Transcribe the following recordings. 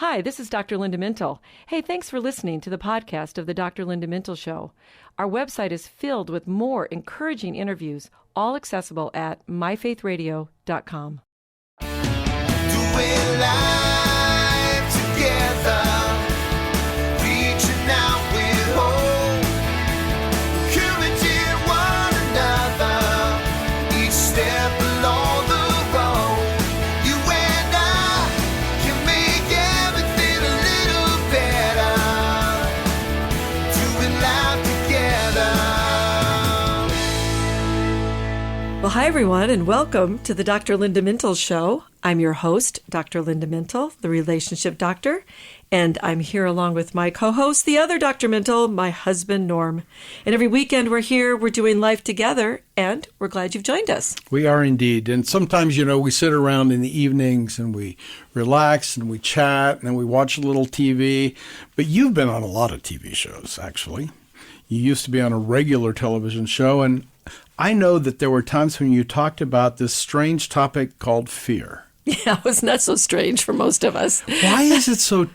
Hi, this is Dr. Linda Mintle. Hey, thanks for listening to the podcast of the Dr. Linda Mintle Show. Our website is filled with more encouraging interviews, all accessible at myfaithradio.com. Doing life together, reaching out with hope, encouraging one another, each step along the road. You and I can make everything a little better, doing life together. Well, hi, everyone, and welcome to the Dr. Linda Mintle Show. I'm your host, Dr. Linda Mintle, the relationship doctor, and I'm here along with my co-host, the other Dr. Mintle, my husband, Norm. And every weekend we're here, we're doing life together, and we're glad you've joined us. We are indeed. And sometimes, we sit around in the evenings and we relax and we chat and we watch a little TV. But you've been on a lot of TV shows, actually. You used to be on a regular television show, and I know that there were times when you talked about this strange topic called fear. Yeah, it was not so strange for most of us. Why is it so?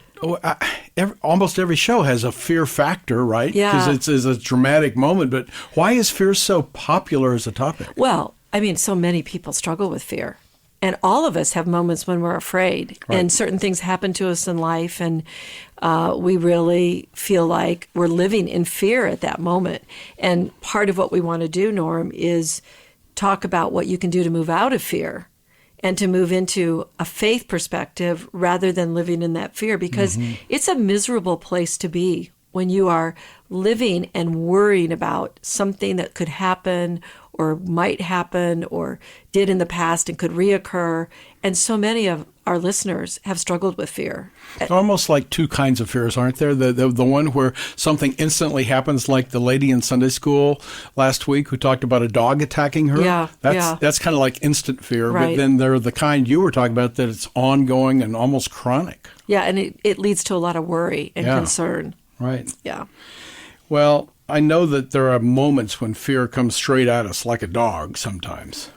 Almost every show has a fear factor, right? Yeah. Because it's a dramatic moment. But why is fear so popular as a topic? Well, so many people struggle with fear. And all of us have moments when we're afraid. Right. And certain things happen to us in life. And we really feel like we're living in fear at that moment. And part of what we want to do, Norm, is talk about what you can do to move out of fear and to move into a faith perspective rather than living in that fear, because it's a miserable place to be when you are living and worrying about something that could happen or might happen or did in the past and could reoccur. And so many of our listeners have struggled with fear. It's almost like two kinds of fears, aren't there? The one where something instantly happens, like the lady in Sunday school last week who talked about a dog attacking her. Yeah, That's kind of like instant fear. Right. But then there are the kind you were talking about that it's ongoing and almost chronic. Yeah, and it leads to a lot of worry and concern. Right. Yeah. Well, I know that there are moments when fear comes straight at us like a dog sometimes.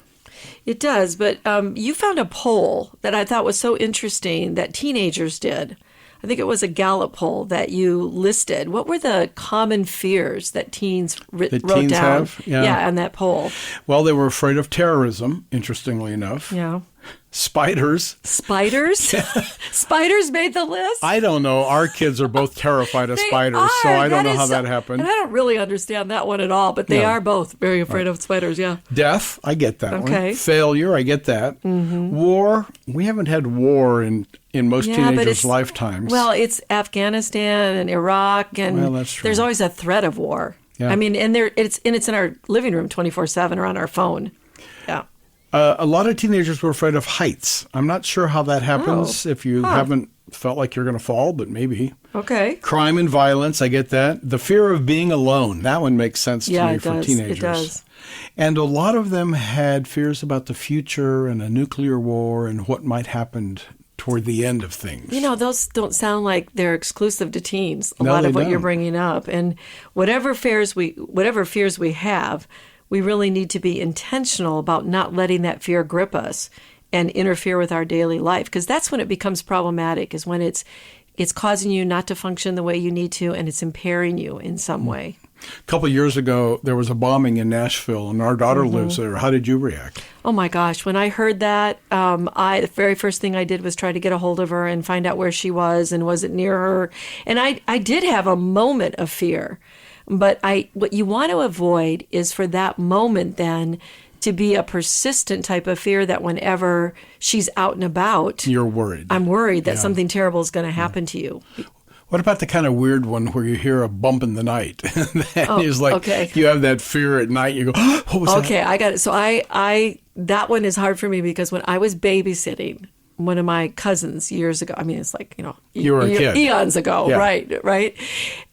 It does, but you found a poll that I thought was so interesting that teenagers did. I think it was a Gallup poll that you listed. What were the common fears that teens wrote down? Have? Yeah, on that poll. Well, they were afraid of terrorism, interestingly enough. Yeah. Spiders. Spiders? Spiders made the list? I don't know. Our kids are both terrified of spiders, so I don't know how that happened. And I don't really understand that one at all, but they are both very afraid of spiders, yeah. Death, I get that Okay. one. Failure, I get that. Mm-hmm. War, we haven't had war in most teenagers' lifetimes. Well, it's Afghanistan and Iraq, and that's true. there's always a threat of war. Yeah. And it's in our living room 24/7 or on our phone. Yeah. A lot of teenagers were afraid of heights. I'm not sure how that happens if you haven't felt like you're going to fall, but maybe. Okay. Crime and violence, I get that. The fear of being alone, that one makes sense to me for teenagers. It does. And a lot of them had fears about the future and a nuclear war and what might happen toward the end of things. Those don't sound like they're exclusive to teens, a No, lot they of what don't. you're bringing up. And whatever fears we have, we really need to be intentional about not letting that fear grip us and interfere with our daily life, because that's when it becomes problematic, is when it's causing you not to function the way you need to, and it's impairing you in some way. A couple of years ago, there was a bombing in Nashville, and our daughter lives there. How did you react? Oh, my gosh. When I heard that, the very first thing I did was try to get a hold of her and find out where she was and was it near her. And I did have a moment of fear. But what you want to avoid is for that moment then to be a persistent type of fear that whenever she's out and about, You're worried. I'm worried that something terrible is going to happen to you. What about the kind of weird one where you hear a bump in the night? And it's like you have that fear at night. You go, oh, what was that? Okay, I got it. So that one is hard for me because when I was babysitting one of my cousins years ago, it's like, You were a kid. eons ago, Yeah. right.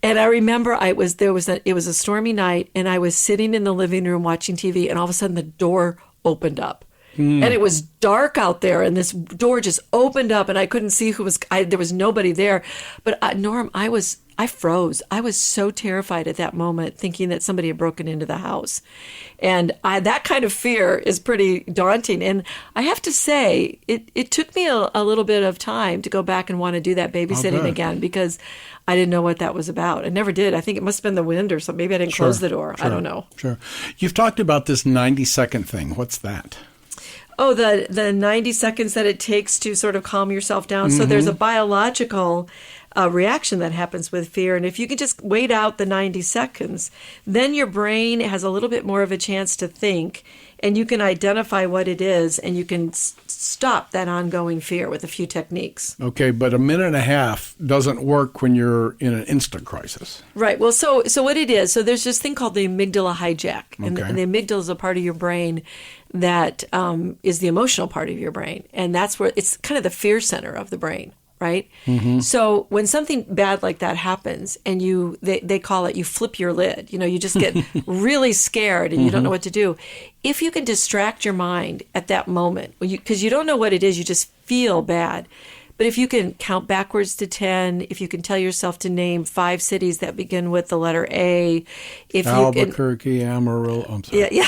And I remember it was a stormy night, and I was sitting in the living room watching TV, and all of a sudden the door opened up. And it was dark out there, and this door just opened up, and I couldn't see who was. There was nobody there, but Norm, I was I froze. I was so terrified at that moment, thinking that somebody had broken into the house. And that kind of fear is pretty daunting. And I have to say, it took me a little bit of time to go back and want to do that babysitting again, because I didn't know what that was about. I never did. I think it must have been the wind or something. Maybe I didn't close the door. I don't know. Sure. You've talked about this 90-second thing. What's that? Oh, the 90 seconds that it takes to sort of calm yourself down. So there's a biological reaction that happens with fear. And if you could just wait out the 90 seconds, then your brain has a little bit more of a chance to think, and you can identify what it is, and you can stop that ongoing fear with a few techniques. Okay, but a minute and a half doesn't work when you're in an instant crisis. Right. Well, so what it is, so there's this thing called the amygdala hijack. And, Okay. and the amygdala is a part of your brain that is the emotional part of your brain. And that's where it's kind of the fear center of the brain. Right? So when something bad like that happens, and they call it, you flip your lid, you just get really scared and you don't know what to do. If you can distract your mind at that moment, because you don't know what it is, you just feel bad. But if you can count backwards to 10, if you can tell yourself to name 5 cities that begin with the letter A, if Albuquerque, Amarillo. I'm sorry. yeah.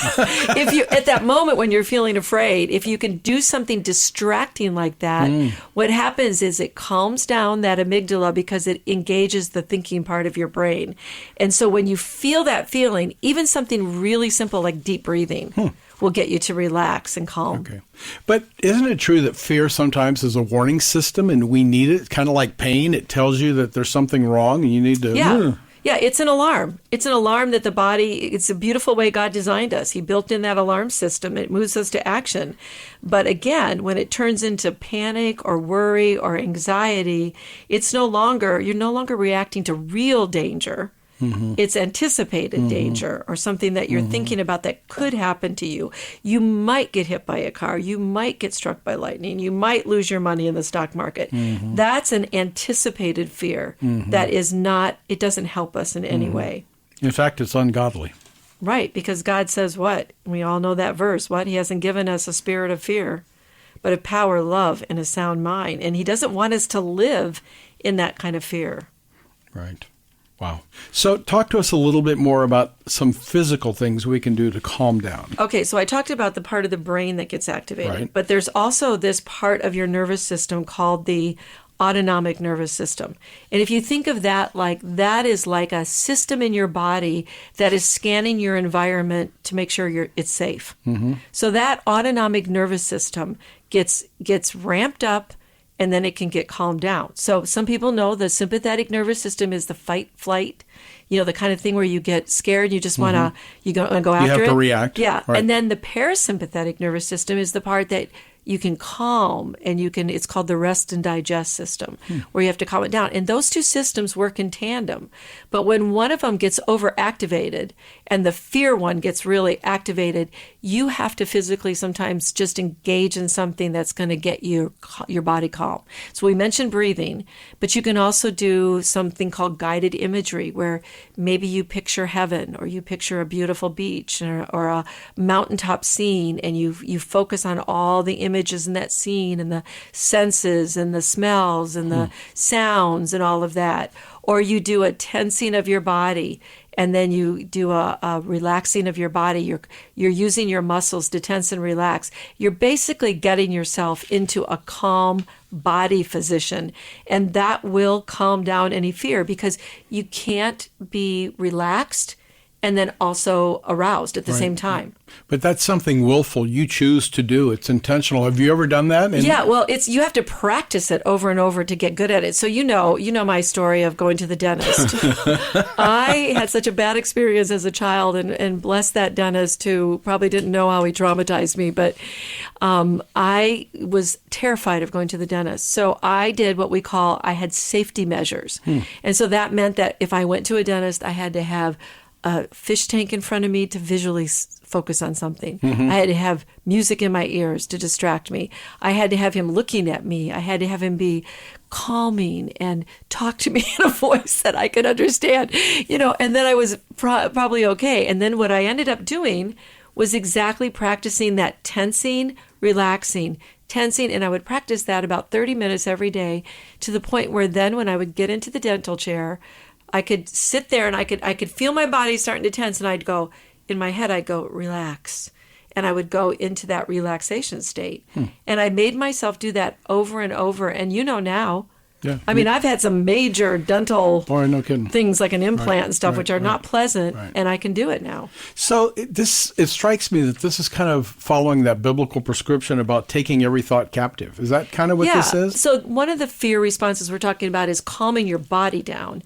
If you, at that moment when you're feeling afraid, if you can do something distracting like that, what happens is it calms down that amygdala because it engages the thinking part of your brain. And so when you feel that feeling, even something really simple like deep breathing will get you to relax and calm. Okay. But isn't it true that fear sometimes is a warning system and we need it? Kind of like pain. It tells you that there's something wrong and you need to... Yeah, it's an alarm. It's an alarm that the body, it's a beautiful way God designed us. He built in that alarm system. It moves us to action. But again, when it turns into panic or worry or anxiety, you're no longer reacting to real danger. It's anticipated danger or something that you're thinking about that could happen to you. You might get hit by a car. You might get struck by lightning. You might lose your money in the stock market. That's an anticipated fear that is not, it doesn't help us in any way. In fact, it's ungodly. Right, because God says what? We all know that verse. What? He hasn't given us a spirit of fear, but of power, love, and a sound mind. And he doesn't want us to live in that kind of fear. Right. Wow. So talk to us a little bit more about some physical things we can do to calm down. Okay, so I talked about the part of the brain that gets activated, Right. but there's also this part of your nervous system called the autonomic nervous system. And if you think of that is like a system in your body that is scanning your environment to make sure it's safe. So that autonomic nervous system gets ramped up, and then it can get calmed down. So some people know the sympathetic nervous system is the fight, flight, the kind of thing where you get scared, you just want to, go after it. You have to react. Yeah. Right. And then the parasympathetic nervous system is the part that you can calm, and it's called the rest and digest system, where you have to calm it down. And those two systems work in tandem. But when one of them gets overactivated and the fear one gets really activated, you have to physically sometimes just engage in something that's going to get your body calm. So we mentioned breathing, but you can also do something called guided imagery, where maybe you picture heaven, or you picture a beautiful beach or a mountaintop scene, and you focus on all the images in that scene and the senses and the smells and the sounds and all of that. Or you do a tensing of your body, and then you do a relaxing of your body. You're using your muscles to tense and relax. You're basically getting yourself into a calm body position, and that will calm down any fear, because you can't be relaxed and then also aroused at the same time. But that's something willful. You choose to do. It's intentional. Have you ever done that? Yeah, well, you have to practice it over and over to get good at it. So you know my story of going to the dentist. I had such a bad experience as a child, and bless that dentist who probably didn't know how he traumatized me, but I was terrified of going to the dentist. So I did what I had safety measures. And so that meant that if I went to a dentist, I had to have a fish tank in front of me to visually focus on something. I had to have music in my ears to distract me. I had to have him looking at me. I had to have him be calming and talk to me in a voice that I could understand, and then I was probably okay. And then what I ended up doing was exactly practicing that tensing, relaxing, tensing, and I would practice that about 30 minutes every day, to the point where then when I would get into the dental chair, I could sit there and I could feel my body starting to tense, and I'd go, in my head, I'd go, relax. And I would go into that relaxation state. And I made myself do that over and over. And now, Yeah. I mean, I've had some major dental Boy, no kidding. things like an implant Right, and stuff, right, which are not pleasant, right. and I can do it now. So it strikes me that this is kind of following that biblical prescription about taking every thought captive. Is that kind of what this is? So one of the fear responses we're talking about is calming your body down.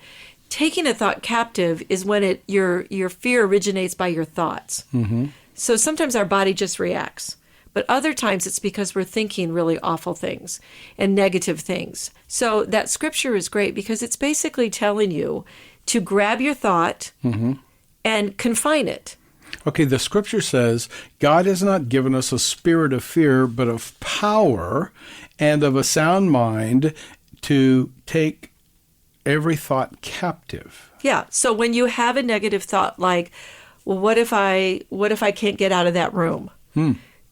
Taking a thought captive is when your fear originates by your thoughts. Mm-hmm. So sometimes our body just reacts. But other times it's because we're thinking really awful things and negative things. So that scripture is great because it's basically telling you to grab your thought and confine it. Okay, the scripture says, God has not given us a spirit of fear, but of power and of a sound mind to take every thought captive. Yeah. So when you have a negative thought like, well, what if I can't get out of that room?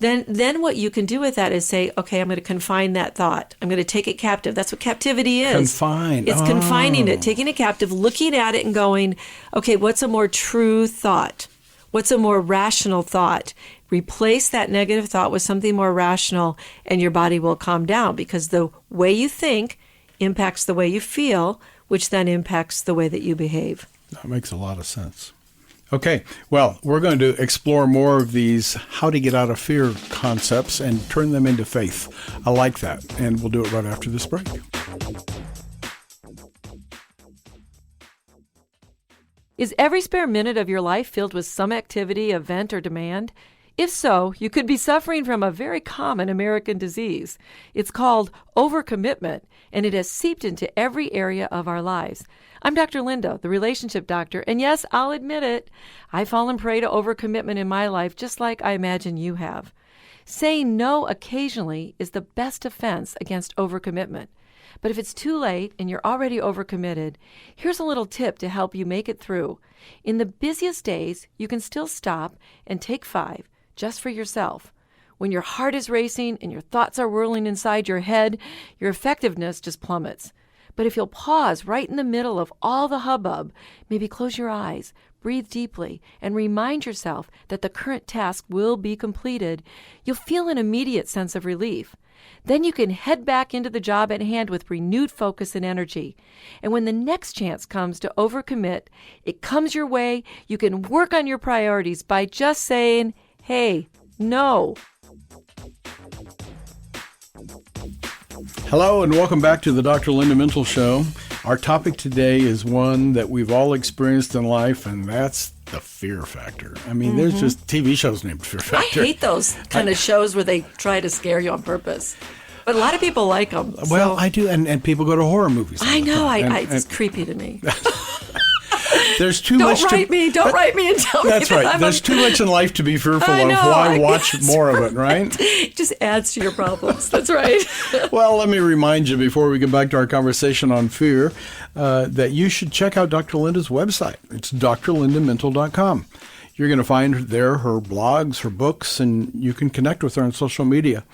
Then what you can do with that is say, okay, I'm going to confine that thought. I'm going to take it captive. That's what captivity is. Confine. It's confining it, taking it captive, looking at it and going, okay, what's a more true thought? What's a more rational thought? Replace that negative thought with something more rational, and your body will calm down because the way you think impacts the way you feel, which then impacts the way that you behave. That makes a lot of sense. Okay, well, we're going to explore more of these how to get out of fear concepts and turn them into faith. I like that, and we'll do it right after this break. Is every spare minute of your life filled with some activity, event, or demand? If so, you could be suffering from a very common American disease. It's called overcommitment, and it has seeped into every area of our lives. I'm Dr. Linda, the relationship doctor, and yes, I'll admit it, I've fallen prey to overcommitment in my life just like I imagine you have. Saying no occasionally is the best defense against overcommitment. But if it's too late and you're already overcommitted, here's a little tip to help you make it through. In the busiest days, you can still stop and take 5 just for yourself. When your heart is racing and your thoughts are whirling inside your head, your effectiveness just plummets. But if you'll pause right in the middle of all the hubbub, maybe close your eyes, breathe deeply, and remind yourself that the current task will be completed, you'll feel an immediate sense of relief. Then you can head back into the job at hand with renewed focus and energy. And when the next chance comes to overcommit, it comes your way, you can work on your priorities by just saying, hey, no. Hello and welcome back to the Dr. Linda Mintle Show. Our topic today is one that we've all experienced in life, and that's the fear factor. I mean, there's just TV shows named Fear Factor. I hate those kind of shows where they try to scare you on purpose. But a lot of people like them. Well, I do, and people go to horror movies. I know. It's creepy to me. There's too Don't much. write me and tell me. That's right. There's too much in life to be fearful of. Why watch more of it, right? It just adds to your problems. That's right. Well, let me remind you before we get back to our conversation on fear that you should check out Dr. Linda's website. It's drlindamintle.com. You're going to find there her blogs, her books, and you can connect with her on social media.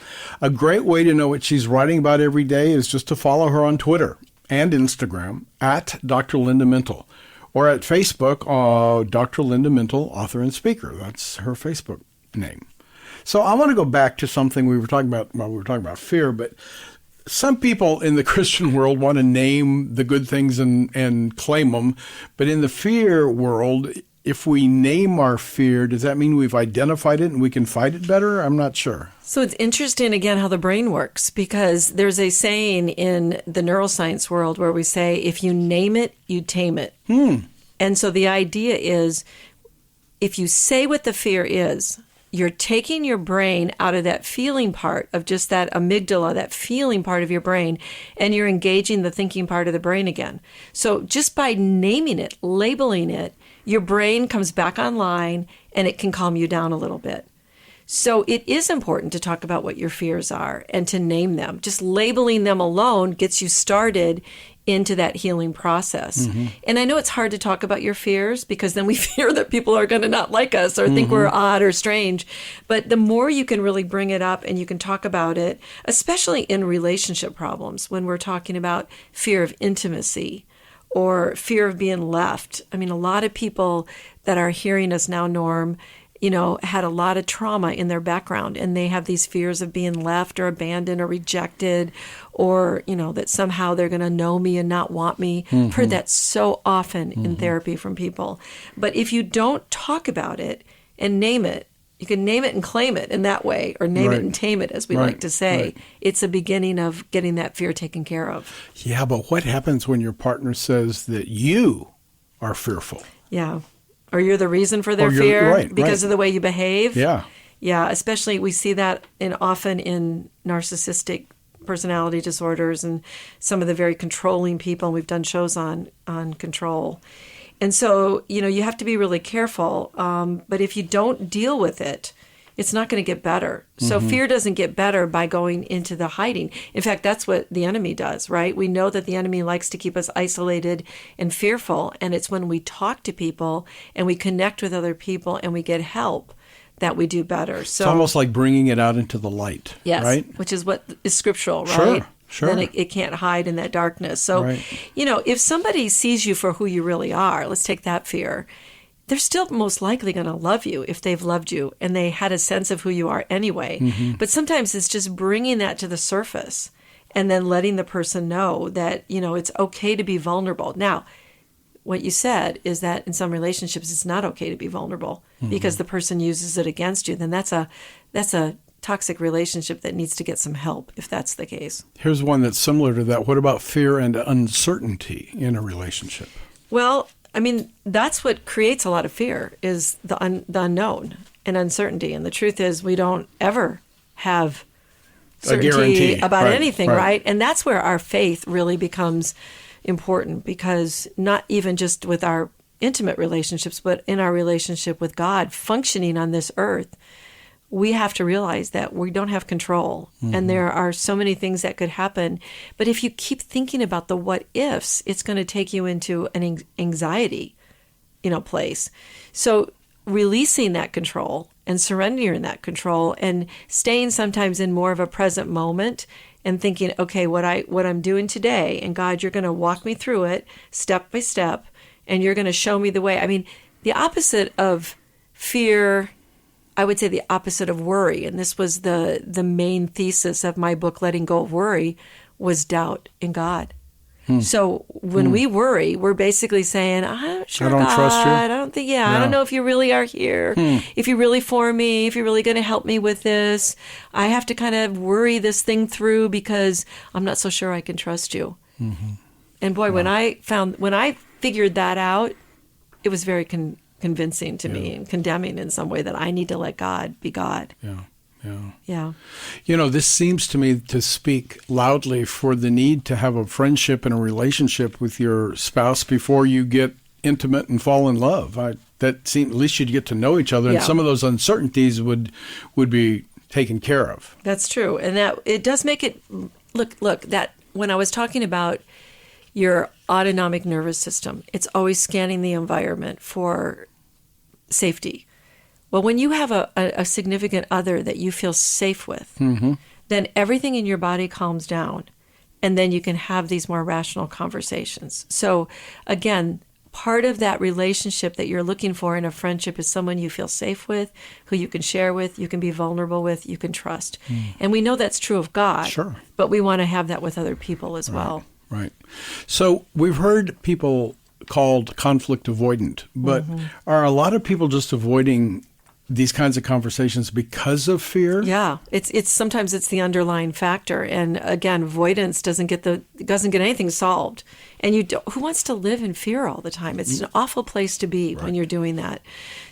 A great way to know what she's writing about every day is just to follow her on Twitter and Instagram at Dr. Linda Mintle. Or at Facebook, Dr. Linda Mintle, author and speaker. That's her Facebook name. So I want to go back to something we were talking about. Well, we were talking about fear, but some people in the Christian world want to name the good things and claim them. But in the fear world, if we name our fear, does that mean we've identified it and we can fight it better? I'm not sure. So it's interesting, again, how the brain works, because there's a saying in the neuroscience world where we say, if you name it, you tame it. And so the idea is, if you say what the fear is, you're taking your brain out of that feeling part of just that amygdala, that feeling part of your brain, and you're engaging the thinking part of the brain again. So just by naming it, labeling it, your brain comes back online and it can calm you down a little bit. So it is important to talk about what your fears are and to name them. Just labeling them alone gets you started into that healing process. And I know it's hard to talk about your fears because then we fear that people are going to not like us or think we're odd or strange. But the more you can really bring it up and you can talk about it, especially in relationship problems, when we're talking about fear of intimacy or fear of being left. I mean, a lot of people that are hearing us now, Norm, had a lot of trauma in their background, and they have these fears of being left or abandoned or rejected, or, that somehow they're going to know me and not want me. I've heard that so often in therapy from people. But if you don't talk about it and name it, you can name it and claim it in that way, or name it and tame it, as we like to say. It's a beginning of getting that fear taken care of. Yeah, but what happens when your partner says that you are fearful? Yeah. Or you're the reason for their fear because of the way you behave. Yeah. Yeah, especially we see that often in narcissistic personality disorders and some of the very controlling people. And we've done shows on control. And so, you have to be really careful. But if you don't deal with it, it's not going to get better. So fear doesn't get better by going into the hiding. In fact, that's what the enemy does, right? We know that the enemy likes to keep us isolated and fearful. And it's when we talk to people and we connect with other people and we get help that we do better. So it's almost like bringing it out into the light, yes, right? Which is what is scriptural, right? Sure. Then it can't hide in that darkness. So, if somebody sees you for who you really are, let's take that fear, they're still most likely going to love you if they've loved you and they had a sense of who you are anyway. But sometimes it's just bringing that to the surface and then letting the person know that, it's okay to be vulnerable. Now, what you said is that in some relationships, it's not okay to be vulnerable because the person uses it against you. Then that's a toxic relationship that needs to get some help if that's the case. Here's one that's similar to that. What about fear and uncertainty in a relationship? Well, I mean, that's what creates a lot of fear is the unknown and uncertainty. And the truth is we don't ever have certainty about anything, right? And that's where our faith really becomes important, because not even just with our intimate relationships, but in our relationship with God functioning on this earth, we have to realize that we don't have control and there are so many things that could happen. But if you keep thinking about the what ifs, it's going to take you into an anxiety, place. So releasing that control and surrendering that control and staying sometimes in more of a present moment and thinking, okay, what I'm doing today, and God, you're going to walk me through it step by step, and you're going to show me the way. I mean, the opposite of fear, I would say the opposite of worry, and this was the main thesis of my book, Letting Go of Worry, was doubt in God. So when we worry, we're basically saying, I'm not sure, I don't God, trust you. I don't think, I don't know if you really are here, if you're really for me, if you're really going to help me with this. I have to kind of worry this thing through because I'm not so sure I can trust you. And boy, when I figured that out, it was very convincing to me and condemning in some way that I need to let God be God. Yeah. This seems to me to speak loudly for the need to have a friendship and a relationship with your spouse before you get intimate and fall in love. That seems, at least you'd get to know each other, and some of those uncertainties would be taken care of. That's true. And that it does make it look that when I was talking about your autonomic nervous system, it's always scanning the environment for safety. Well, when you have a significant other that you feel safe with, then everything in your body calms down, and then you can have these more rational conversations. So again, part of that relationship that you're looking for in a friendship is someone you feel safe with, who you can share with, you can be vulnerable with, you can trust. And we know that's true of God, but we want to have that with other people as well. Right. So we've heard people called conflict avoidant, but are a lot of people just avoiding these kinds of conversations because of fear? Yeah, it's sometimes it's the underlying factor, and again, avoidance doesn't get anything solved. And who wants to live in fear all the time? It's an awful place to be when you're doing that.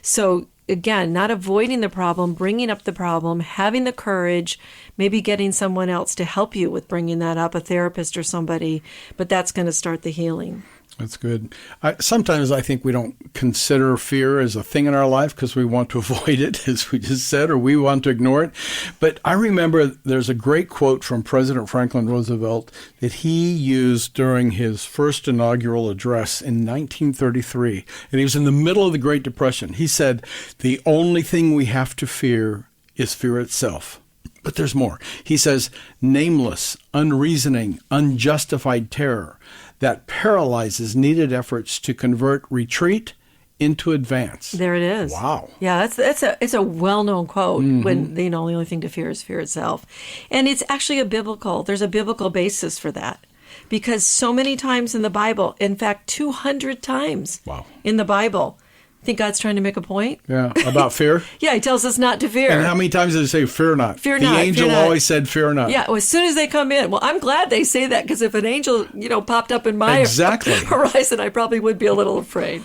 So again, not avoiding the problem, bringing up the problem, having the courage, maybe getting someone else to help you with bringing that up, a therapist or somebody, but that's going to start the healing. That's good. Sometimes I think we don't consider fear as a thing in our life because we want to avoid it, as we just said, or we want to ignore it. But I remember there's a great quote from President Franklin Roosevelt that he used during his first inaugural address in 1933. And he was in the middle of the Great Depression. He said, "The only thing we have to fear is fear itself." But there's more. He says, "Nameless, unreasoning, unjustified terror that paralyzes needed efforts to convert retreat into advance. There it is. Wow. Yeah, it's a well-known quote. When the only thing to fear is fear itself, and it's actually there's a biblical basis for that, because so many times in the Bible, in fact, 200 times in the Bible, I think God's trying to make a point. Yeah, about fear. Yeah, He tells us not to fear. And how many times did it say, fear not? Fear the not. angel fear not. always said, fear not. Yeah, well, as soon as they come in. Well, I'm glad they say that, because if an angel, popped up in my horizon, I probably would be a little afraid.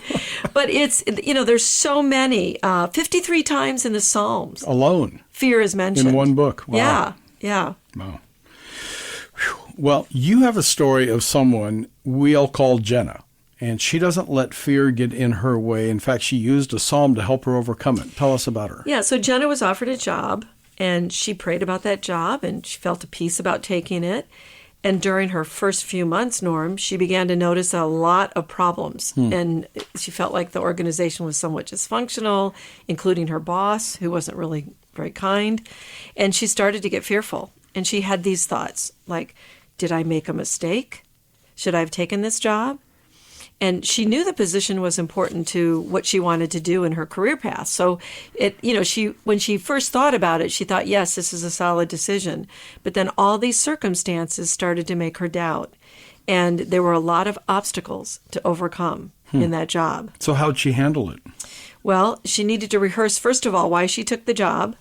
But it's, there's so many, 53 times in the Psalms. Alone. Fear is mentioned. In one book. Wow. Yeah. Wow. Well, you have a story of someone we'll call Jenna. And she doesn't let fear get in her way. In fact, she used a psalm to help her overcome it. Tell us about her. Yeah, so Jenna was offered a job, and she prayed about that job, and she felt a peace about taking it. And during her first few months, Norm, she began to notice a lot of problems. And she felt like the organization was somewhat dysfunctional, including her boss, who wasn't really very kind. And she started to get fearful. And she had these thoughts like, did I make a mistake? Should I have taken this job? And she knew the position was important to what she wanted to do in her career path. So, when she first thought about it, she thought, yes, this is a solid decision. But then all these circumstances started to make her doubt. And there were a lot of obstacles to overcome in that job. So how'd she handle it? Well, she needed to rehearse, first of all, why she took the job.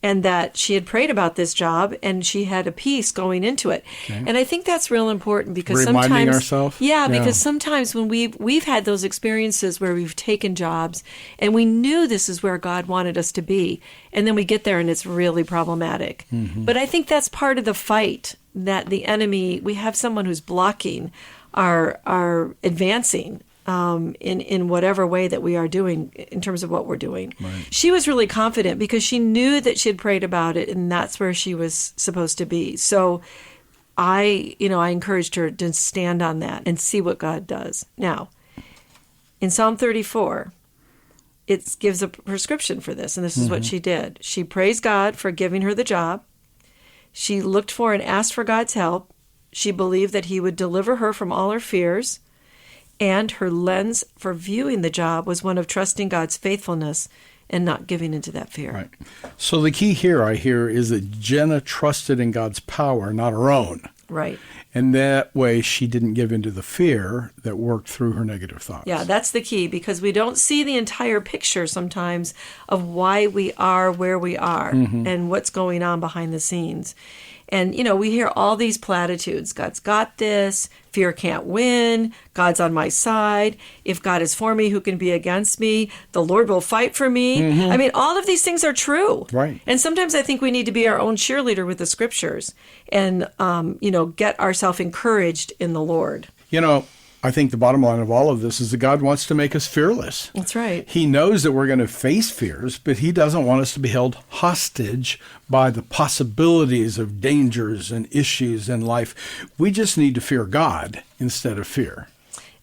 And that she had prayed about this job, and she had a peace going into it. Okay. And I think that's real important, because reminding ourselves. Yeah, because sometimes when we've had those experiences where we've taken jobs and we knew this is where God wanted us to be, and then we get there and it's really problematic. But I think that's part of the fight, that the enemy, we have someone who's blocking our advancing in whatever way that we are doing in terms of what we're doing. Right. She was really confident because she knew that she had prayed about it, and that's where she was supposed to be. So I encouraged her to stand on that and see what God does. Now, in Psalm 34, it gives a prescription for this, and this is what she did. She praised God for giving her the job. She looked for and asked for God's help. She believed that He would deliver her from all her fears. And her lens for viewing the job was one of trusting God's faithfulness and not giving into that fear. Right. So the key here, I hear, is that Jenna trusted in God's power, not her own. Right. And that way she didn't give into the fear that worked through her negative thoughts. Yeah, that's the key, because we don't see the entire picture sometimes of why we are where we are and what's going on behind the scenes. And, we hear all these platitudes. God's got this. Fear can't win. God's on my side. If God is for me, who can be against me? The Lord will fight for me. I mean, all of these things are true. Right. And sometimes I think we need to be our own cheerleader with the scriptures and, get ourselves encouraged in the Lord. I think the bottom line of all of this is that God wants to make us fearless. That's right. He knows that we're going to face fears, but He doesn't want us to be held hostage by the possibilities of dangers and issues in life. We just need to fear God instead of fear.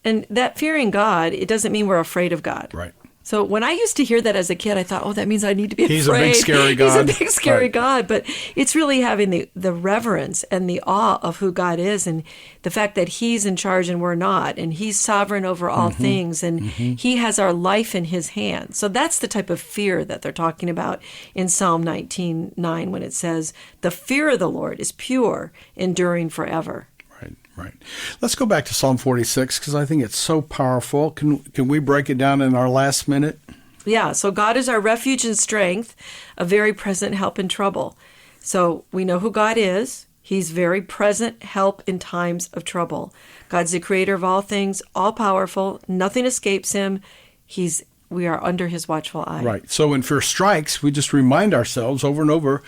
And that fearing God, it doesn't mean we're afraid of God. Right. So when I used to hear that as a kid, I thought, that means I need to be afraid. He's a big, scary God. He's a big, scary God. But it's really having the reverence and the awe of who God is, and the fact that He's in charge and we're not, and He's sovereign over all things, and He has our life in His hands. So that's the type of fear that they're talking about in Psalm 19:9 when it says, the fear of the Lord is pure, enduring forever. Right. Let's go back to Psalm 46, because I think it's so powerful. Can we break it down in our last minute? Yeah, so God is our refuge and strength, a very present help in trouble. So we know who God is. He's very present help in times of trouble. God's the creator of all things, all-powerful. Nothing escapes Him. We are under His watchful eye. Right. So when fear strikes, we just remind ourselves over and over,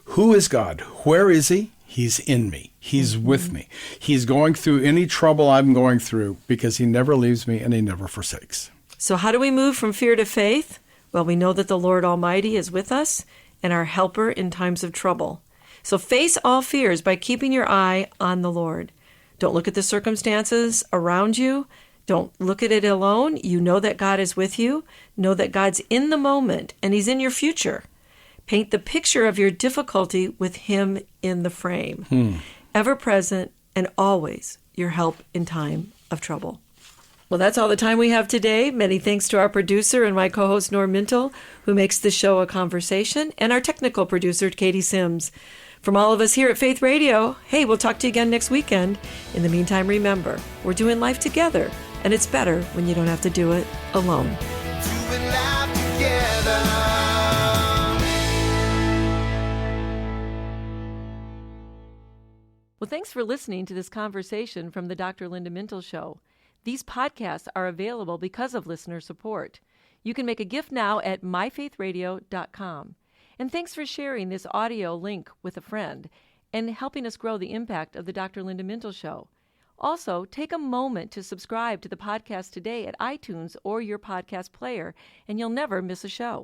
who is God? Where is He? He's in me. He's with me. He's going through any trouble I'm going through, because He never leaves me and He never forsakes. So how do we move from fear to faith? Well, we know that the Lord Almighty is with us and our helper in times of trouble. So face all fears by keeping your eye on the Lord. Don't look at the circumstances around you. Don't look at it alone. You know that God is with you. Know that God's in the moment and He's in your future. Paint the picture of your difficulty with Him in the frame. Ever present and always your help in time of trouble. Well, that's all the time we have today. Many thanks to our producer and my co-host, Norm Mintle, who makes the show a conversation, and our technical producer, Katie Sims. From all of us here at Faith Radio, hey, we'll talk to you again next weekend. In the meantime, remember, we're doing life together, and it's better when you don't have to do it alone. Doing life together. Well, thanks for listening to this conversation from the Dr. Linda Mintle Show. These podcasts are available because of listener support. You can make a gift now at myfaithradio.com. And thanks for sharing this audio link with a friend and helping us grow the impact of the Dr. Linda Mintle Show. Also, take a moment to subscribe to the podcast today at iTunes or your podcast player, and you'll never miss a show.